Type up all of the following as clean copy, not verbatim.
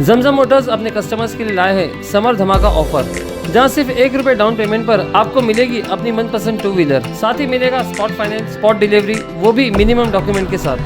जमजम Motors अपने customers के लिए लाए हैं समर धमाका ऑफर, जहां सिर्फ ₹1 डाउन पेमेंट पर आपको मिलेगी अपनी मनपसंद 2 व्हीलर। साथ ही मिलेगा स्पॉट फाइनेंस, स्पॉट डिलीवरी, वो भी मिनिमम डॉक्यूमेंट के साथ।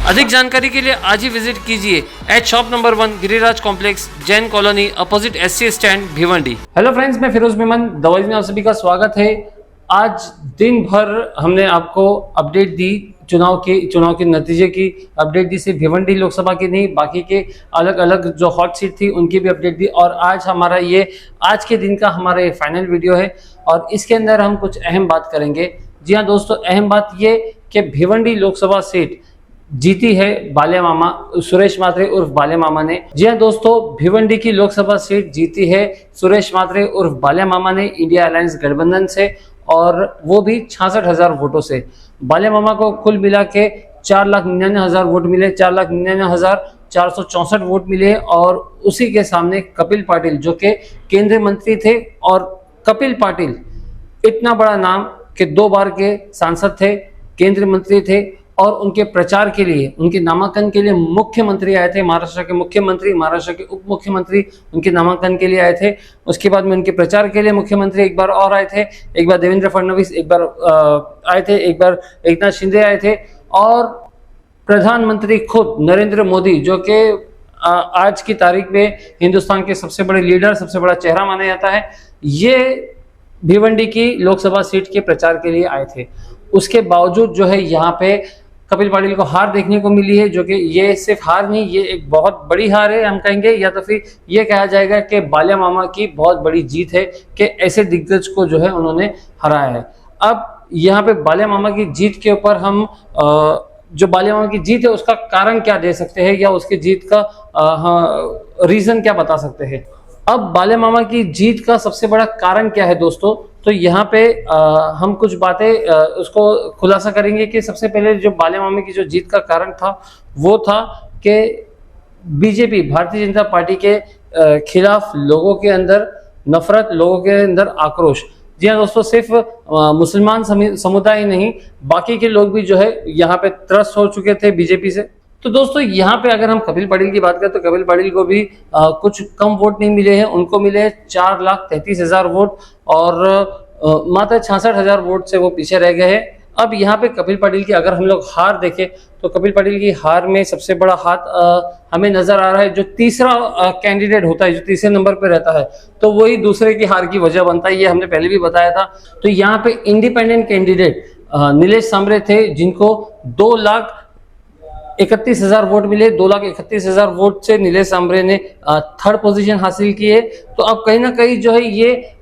अधिक जानकारी के लिए आज ही विजिट कीजिए eight shop number 1 Giriraj complex, Jain colony, opposite SC stand, Bhiwandi. Hello friends, मैं फिरोज मेमन दवाई में आप सभी का स्वागत है। आज दिन भर हमने आपको अपडेट दी, चुनाव के नतीजे की अपडेट दी। सिर्फ भिवंडी लोकसभा की नहीं, बाकी के अलग अलग जो हॉट सीट थी उनकी भी अपडेट दी। और आज हमारा ये आज के दिन का हमारा ये फाइनल वीडियो है और इसके अंदर हम कुछ अहम बात करेंगे। जी हाँ दोस्तों, अहम बात ये कि भिवंडी लोकसभा सीट जीती है बाले मामा सुरेश मात्रे उर्फ बाले मामा ने। जी हाँ दोस्तों, भिवंडी की लोकसभा सीट जीती है सुरेश मात्रे उर्फ बाले मामा ने इंडिया अलायंस गठबंधन से, और वो भी 66,000 वोटों से। बाले मामा को कुल मिला के 4,99,000 वोट मिले, 4,99,464 वोट मिले। और उसी के सामने कपिल पाटिल जो कि केंद्रीय मंत्री थे, और कपिल पाटिल इतना बड़ा नाम कि 2 बार के सांसद थे, केंद्रीय मंत्री थे, और उनके प्रचार के लिए, उनके नामांकन के लिए मुख्यमंत्री आए थे। महाराष्ट्र के मुख्यमंत्री, महाराष्ट्र के उप मुख्यमंत्री उनके नामांकन के लिए आए थे। उसके बाद में उनके प्रचार के लिए मुख्यमंत्री एक बार और आए थे। एक बार देवेंद्र फडणवीस एक बार आए थे, एक बार एकनाथ शिंदे आए थे, और प्रधानमंत्री खुद नरेंद्र मोदी जो कि आज की तारीख में हिंदुस्तान के सबसे बड़े लीडर, सबसे बड़ा चेहरा माना जाता है, ये भिवंडी की लोकसभा सीट के प्रचार के लिए आए थे। उसके बावजूद जो है यहाँ पे कपिल पाटिल को हार देखने को मिली है, जो कि ये सिर्फ हार नहीं, ये एक बहुत बड़ी हार है हम कहेंगे, या तो फिर ये कहा जाएगा कि बाले मामा की बहुत बड़ी जीत है कि ऐसे दिग्गज को जो है उन्होंने हराया है। अब यहाँ पे बाले मामा की जीत के ऊपर हम जो बाले मामा की जीत है उसका कारण क्या दे सकते हैं, या उसकी जीत का रीजन क्या बता सकते हैं। अब बाले मामा की जीत का सबसे बड़ा कारण क्या है दोस्तों, तो यहाँ पे हम कुछ बातें उसको खुलासा करेंगे कि सबसे पहले जो बाले मामा की जो जीत का कारण था वो था कि बीजेपी, भारतीय जनता पार्टी के खिलाफ लोगों के अंदर नफरत, लोगों के अंदर आक्रोश। जी हाँ दोस्तों, सिर्फ मुसलमान समुदाय नहीं, बाकी के लोग भी जो है यहाँ पे त्रस्त हो चुके थे बीजेपी से। तो दोस्तों यहाँ पे अगर हम कपिल पाटिल की बात करें तो कपिल पाटिल को भी कुछ कम वोट नहीं मिले हैं, उनको मिले 4,33,000 वोट, और मात्र 66,000 वोट से वो पीछे रह गए हैं। अब यहाँ पे कपिल पाटिल की अगर हम लोग हार देखें तो कपिल पाटिल की हार में सबसे बड़ा हाथ हमें नजर आ रहा है। जो तीसरा कैंडिडेट होता है, जो तीसरे नंबर पे रहता है, तो वही दूसरे की हार की वजह बनता है, ये हमने पहले भी बताया था। तो यहाँ पे इंडिपेंडेंट कैंडिडेट नीलेश सांबरे थे, जिनको 2,31,000 वोट मिले। 2,31,000 वोट से नीलेश सांबरे ने 3rd पोजीशन हासिल की है। तो अब कहीं ना कहीं जो है ये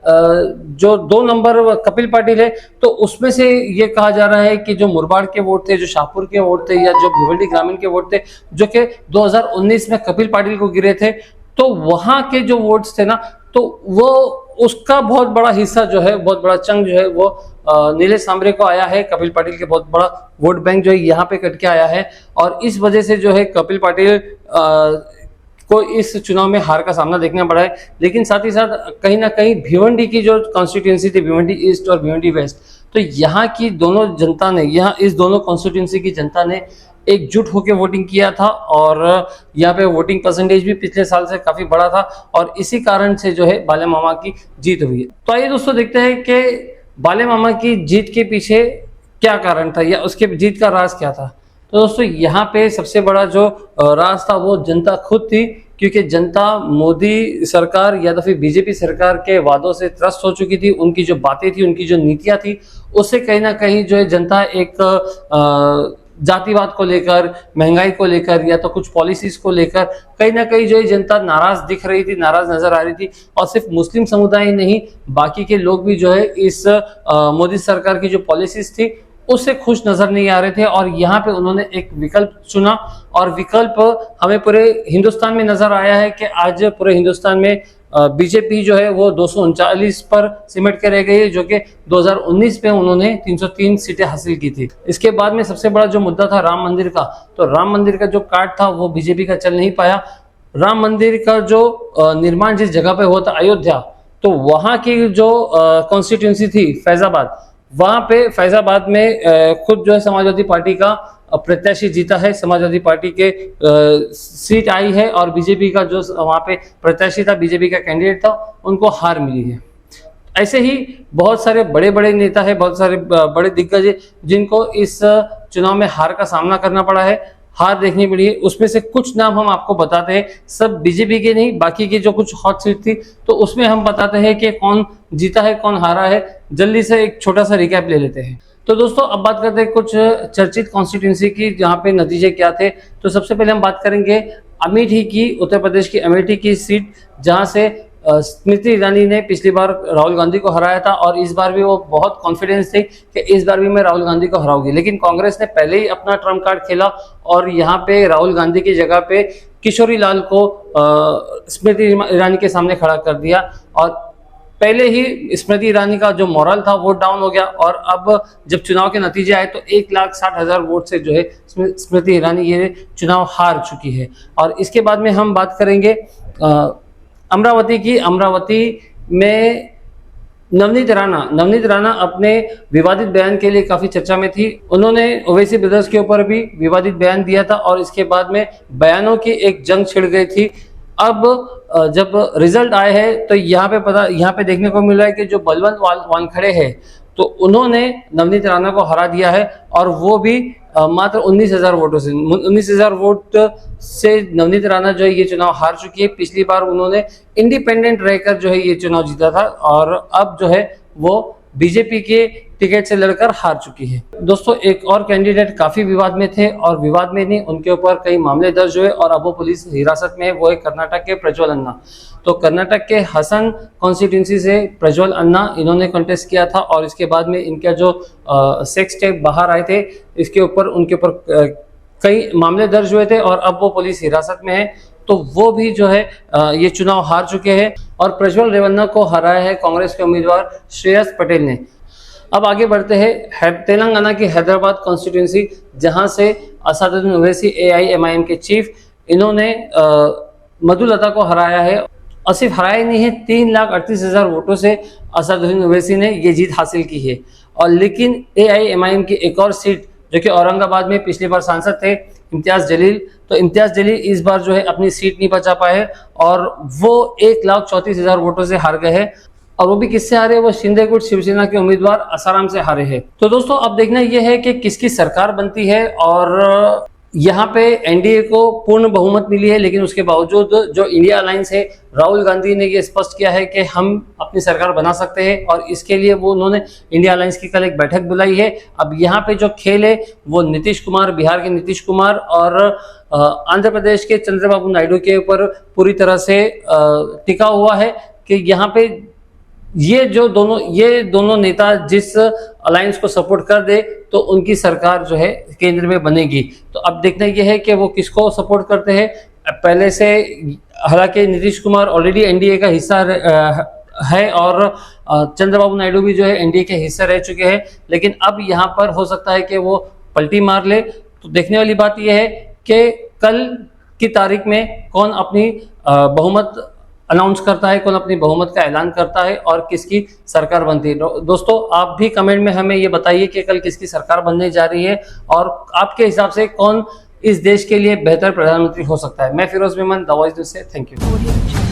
जो 2 नंबर कपिल पाटिल है, तो उसमें से ये कहा जा रहा है कि जो मुरबाड के वोट थे, जो शाहपुर के वोट थे, या जो भिवंडी ग्रामीण के वोट थे, जो कि 2019 में कपिल पाटिल को गिरे थे, तो वहां के जो वोट्स थे ना, तो वो उसका बहुत बड़ा हिस्सा जो है, बहुत बड़ा चंक जो है वो नीलेश सांबरे को आया है। कपिल पाटिल के बहुत बड़ा वोट बैंक जो है यहाँ पे कट के आया है, और इस वजह से जो है कपिल पाटिल को इस चुनाव में हार का सामना देखना पड़ा है। लेकिन साथ ही साथ कहीं ना कहीं भिवंडी की जो कॉन्स्टिट्यूंसी थी, भिवंडी ईस्ट और भिवंडी वेस्ट, तो यहाँ की दोनों जनता ने, यहाँ इस दोनों कॉन्स्टिट्यूंसी की जनता ने एकजुट होकर वोटिंग किया था, और यहाँ पे वोटिंग परसेंटेज भी पिछले साल से काफी बड़ा था, और इसी कारण से जो है बाले मामा की जीत हुई है। तो आइए दोस्तों देखते हैं कि बाले मामा की जीत के पीछे क्या कारण था, या उसके जीत का राज क्या था। तो दोस्तों यहाँ पे सबसे बड़ा जो राज था वो जनता खुद थी, क्योंकि जनता मोदी सरकार या तो फिर बीजेपी सरकार के वादों से त्रस्त हो चुकी थी। उनकी जो बातें थी, उनकी जो नीतियां थी, उससे कहीं ना कहीं जो है जनता एक जातिवाद को लेकर, महंगाई को लेकर, या तो कुछ पॉलिसीज को लेकर कहीं ना कहीं जो है जनता नाराज दिख रही थी, नाराज नजर आ रही थी। और सिर्फ मुस्लिम समुदाय नहीं, बाकी के लोग भी जो है इस मोदी सरकार की जो पॉलिसीज थी उससे खुश नजर नहीं आ रहे थे। और यहाँ पे उन्होंने एक विकल्प चुना, और विकल्प हमें पूरे हिंदुस्तान में नजर आया है कि आज पूरे हिंदुस्तान में बीजेपी जो है वो 239 पर सिमट के रह गई है, जो कि 2019 में उन्होंने 303 सीटें हासिल की थी। इसके बाद में सबसे बड़ा जो मुद्दा था राम मंदिर का, तो राम मंदिर का जो कार्ड था वो बीजेपी का चल नहीं पाया। राम मंदिर का जो निर्माण जिस जगह पे हुआ था, अयोध्या, तो वहाँ की जो कॉन्स्टिट्यूंसी थी फैजाबाद, वहाँ पे फैजाबाद में खुद जो है समाजवादी पार्टी का प्रत्याशी जीता है, समाजवादी पार्टी के सीट आई है और बीजेपी का जो वहाँ पे प्रत्याशी था, बीजेपी का कैंडिडेट था, उनको हार मिली है। ऐसे ही बहुत सारे बड़े बड़े नेता है, बहुत सारे बड़े दिग्गज है जिनको इस चुनाव में हार का सामना करना पड़ा है, हार देखनी पड़ी है। उसमें से कुछ नाम हम आपको बताते हैं, सब बीजेपी के नहीं, बाकी की जो कुछ हॉट सीट थी तो उसमें हम बताते हैं कि कौन जीता है, कौन हारा है। जल्दी से एक छोटा सा रिकैप ले लेते हैं। तो दोस्तों अब बात करते हैं कुछ चर्चित कॉन्स्टिट्यूंसी की, जहाँ पे नतीजे क्या थे। तो सबसे पहले हम बात करेंगे अमेठी की, उत्तर प्रदेश की अमेठी की सीट, जहाँ से स्मृति ईरानी ने पिछली बार राहुल गांधी को हराया था और इस बार भी वो बहुत कॉन्फिडेंस थे कि इस बार भी मैं राहुल गांधी को हराऊंगी। लेकिन कांग्रेस ने पहले ही अपना ट्रम्प कार्ड खेला और यहाँ पे राहुल गांधी की जगह पे किशोरी लाल को स्मृति ईरानी के सामने खड़ा कर दिया और पहले ही स्मृति ईरानी का जो मॉरल था वो डाउन हो गया। और अब जब चुनाव के नतीजे आए तो 1,60,000 वोट से जो है स्मृति ईरानी ये चुनाव हार चुकी है। और इसके बाद में हम बात करेंगे अमरावती की। अमरावती में नवनीत राणा अपने विवादित बयान के लिए काफी चर्चा में थी। उन्होंने ओवैसी ब्रदर्स के ऊपर भी विवादित बयान दिया था और इसके बाद में बयानों की एक जंग छिड़ गई थी। अब जब रिजल्ट आए हैं तो यहाँ पे देखने को मिल रहा है कि जो बलवंत वानखड़े हैं तो उन्होंने नवनीत राणा को हरा दिया है और वो भी मात्र 19,000 वोटों से। 19,000 वोट से नवनीत राणा जो है ये चुनाव हार चुकी है। पिछली बार उन्होंने इंडिपेंडेंट रहकर जो है ये चुनाव जीता था और अब जो है वो बीजेपी के टिकट से लड़कर हार चुकी है। दोस्तों एक और कैंडिडेट काफी विवाद में थे और विवाद में नहीं, उनके ऊपर कई मामले दर्ज हुए और अब वो पुलिस हिरासत में है, वो है कर्नाटक के प्रज्वल अन्ना। तो कर्नाटक के हसन कॉन्स्टिट्यूंसी से प्रज्वल अन्ना इन्होंने कंटेस्ट किया था और इसके बाद में इनका जो सेक्स टेप बाहर आए थे इसके ऊपर उनके ऊपर कई मामले दर्ज हुए थे और अब वो पुलिस हिरासत में है। तो वो भी जो है ये चुनाव हार चुके हैं और प्रज्वल रेवन्ना को हराया है कांग्रेस के उम्मीदवार श्रेयस पटेल ने। अब आगे बढ़ते हैं तेलंगाना की हैदराबाद कॉन्स्टिट्यूंसी, जहां से असदुद्दीन ओवैसी AIMIM के चीफ, इन्होंने मधुलता को हराया है और सिर्फ हराया नहीं है, 3,38,000 वोटों से असदुद्दीन ओवैसी ने ये जीत हासिल की है। और लेकिन AIMIM की एक और सीट जो कि औरंगाबाद में पिछली बार सांसद थे इम्तियाज जलील, तो इम्तियाज जलील इस बार जो है अपनी सीट नहीं बचा पाए और वो 1,34,000 वोटों से हार गए हैं। और वो भी किससे हारे, वो शिंदे गुट शिवसेना के उम्मीदवार आसाराम से हारे हैं। तो दोस्तों अब देखना यह है कि किसकी सरकार बनती है और यहाँ पे एनडीए को पूर्ण बहुमत मिली है, लेकिन उसके बावजूद जो इंडिया अलायंस है, राहुल गांधी ने ये स्पष्ट किया है कि हम अपनी सरकार बना सकते हैं और इसके लिए वो उन्होंने इंडिया अलायंस की कल एक बैठक बुलाई है। अब यहाँ पे जो खेल है वो नीतीश कुमार, बिहार के नीतीश कुमार और आंध्र प्रदेश के चंद्रबाबू नायडू के ऊपर पूरी तरह से टिका हुआ है कि यहाँ पे ये दोनों नेता जिस अलायंस को सपोर्ट कर दे तो उनकी सरकार जो है केंद्र में बनेगी। तो अब देखना यह है कि वो किसको सपोर्ट करते हैं। पहले से हालांकि नीतीश कुमार ऑलरेडी एनडीए का हिस्सा है और चंद्रबाबू नायडू भी जो है एनडीए के हिस्सा रह चुके हैं, लेकिन अब यहाँ पर हो सकता है कि वो पलटी मार ले। तो देखने वाली बात यह है कि कल की तारीख में कौन अपनी बहुमत अनाउंस करता है, कौन अपनी बहुमत का ऐलान करता है और किसकी सरकार बनती है। दोस्तों आप भी कमेंट में हमें ये बताइए कि कल किसकी सरकार बनने जा रही है और आपके हिसाब से कौन इस देश के लिए बेहतर प्रधानमंत्री हो सकता है। मैं Firoz Memon, the voice news से, थैंक यू।